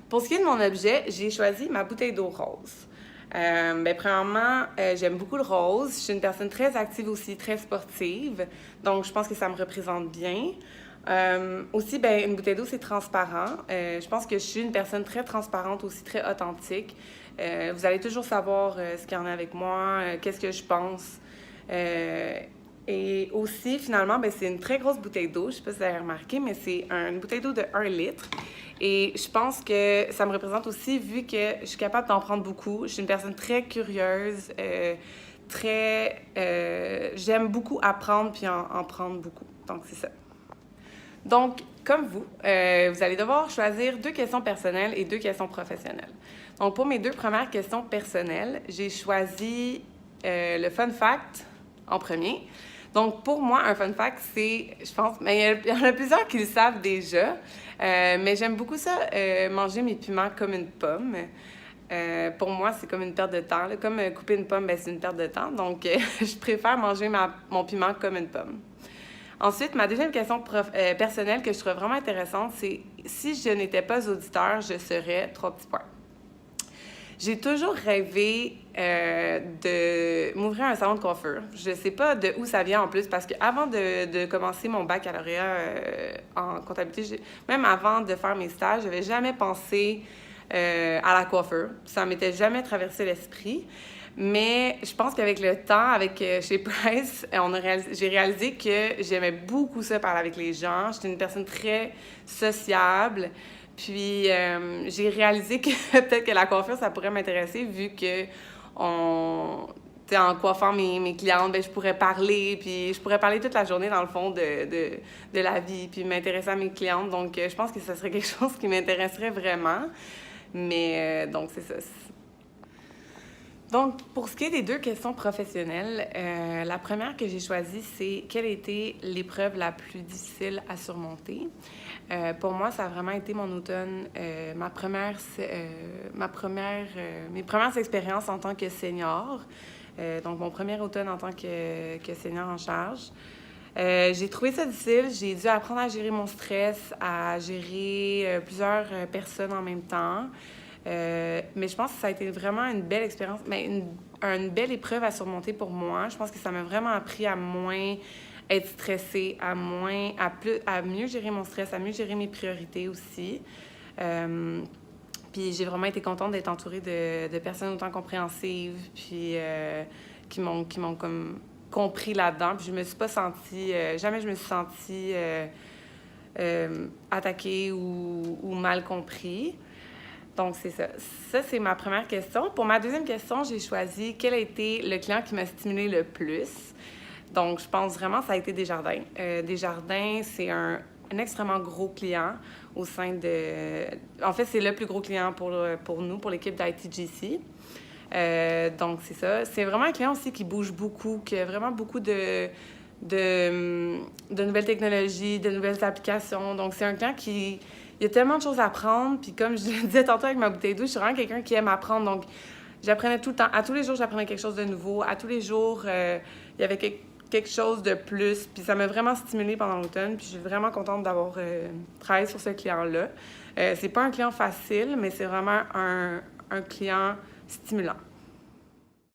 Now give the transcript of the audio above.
Pour ce qui est de mon objet, j'ai choisi ma bouteille d'eau rose. Premièrement, j'aime beaucoup le rose. Je suis une personne très active aussi, très sportive. Donc, je pense que ça me représente bien. Aussi, une bouteille d'eau, c'est transparent. Je pense que je suis une personne très transparente aussi, très authentique. Vous allez toujours savoir ce qu'il y en a avec moi, qu'est-ce que je pense. Et aussi, finalement, c'est une très grosse bouteille d'eau. Je ne sais pas si vous avez remarqué, mais c'est une bouteille d'eau de 1 litre. Et je pense que ça me représente aussi, vu que je suis capable d'en prendre beaucoup. Je suis une personne très curieuse, j'aime beaucoup apprendre puis en prendre beaucoup. Donc, c'est ça. Donc, comme vous, vous allez devoir choisir 2 questions personnelles et 2 questions professionnelles. Donc, pour mes 2 premières questions personnelles, j'ai choisi le fun fact en premier. Donc, pour moi, un fun fact, c'est, je pense, mais il y en a plusieurs qui le savent déjà, mais j'aime beaucoup ça, manger mes piments comme une pomme. Pour moi, c'est comme une perte de temps. Là. Comme couper une pomme, c'est une perte de temps. Donc, je préfère manger mon piment comme une pomme. Ensuite, ma deuxième question personnelle que je trouve vraiment intéressante, c'est si je n'étais pas auditeur, je serais 3 petits points. J'ai toujours rêvé de m'ouvrir un salon de coiffure. Je ne sais pas de où ça vient en plus, parce qu'avant de commencer mon baccalauréat en comptabilité, même avant de faire mes stages, je n'avais jamais pensé à la coiffure. Ça ne m'était jamais traversé l'esprit. Mais je pense qu'avec le temps, avec chez Price, j'ai réalisé que j'aimais beaucoup ça, parler avec les gens. J'étais une personne très sociable. Puis, j'ai réalisé que peut-être que la coiffure, ça pourrait m'intéresser, vu que en coiffant mes clientes, je pourrais parler, puis je pourrais parler toute la journée, dans le fond, de la vie, puis m'intéresser à mes clientes. Donc, je pense que ce serait quelque chose qui m'intéresserait vraiment. Mais, donc, c'est ça. Donc, pour ce qui est des 2 questions professionnelles, la première que j'ai choisie, c'est quelle était l'épreuve la plus difficile à surmonter? Pour moi, ça a vraiment été mon automne, mes premières expériences en tant que senior. Donc, mon premier automne en tant que senior en charge. J'ai trouvé ça difficile. J'ai dû apprendre à gérer mon stress, à gérer plusieurs personnes en même temps. Mais je pense que ça a été vraiment une belle expérience, une belle épreuve à surmonter pour moi. Je pense que ça m'a vraiment appris à moins être stressée, à mieux gérer mon stress, à mieux gérer mes priorités aussi. Puis j'ai vraiment été contente d'être entourée de personnes autant compréhensives, puis qui m'ont comme compris là-dedans. Puis je me suis pas sentie, jamais je me suis sentie attaquée ou mal compris. Donc, c'est ça. Ça, c'est ma première question. Pour ma deuxième question, j'ai choisi quel a été le client qui m'a stimulé le plus. Donc, je pense vraiment que ça a été Desjardins. Desjardins, c'est un extrêmement gros client au sein de... En fait, c'est le plus gros client pour nous, pour l'équipe d'ITGC. Donc, c'est ça. C'est vraiment un client aussi qui bouge beaucoup, qui a vraiment beaucoup de nouvelles technologies, de nouvelles applications. Donc, c'est un client qui... Il y a tellement de choses à apprendre. Puis comme je le disais tantôt avec ma bouteille d'eau, je suis vraiment quelqu'un qui aime apprendre. Donc, j'apprenais tout le temps. À tous les jours, j'apprenais quelque chose de nouveau. À tous les jours, il y avait quelque chose de plus. Puis ça m'a vraiment stimulée pendant l'automne. Puis je suis vraiment contente d'avoir travaillé sur ce client-là. C'est pas un client facile, mais c'est vraiment un client stimulant.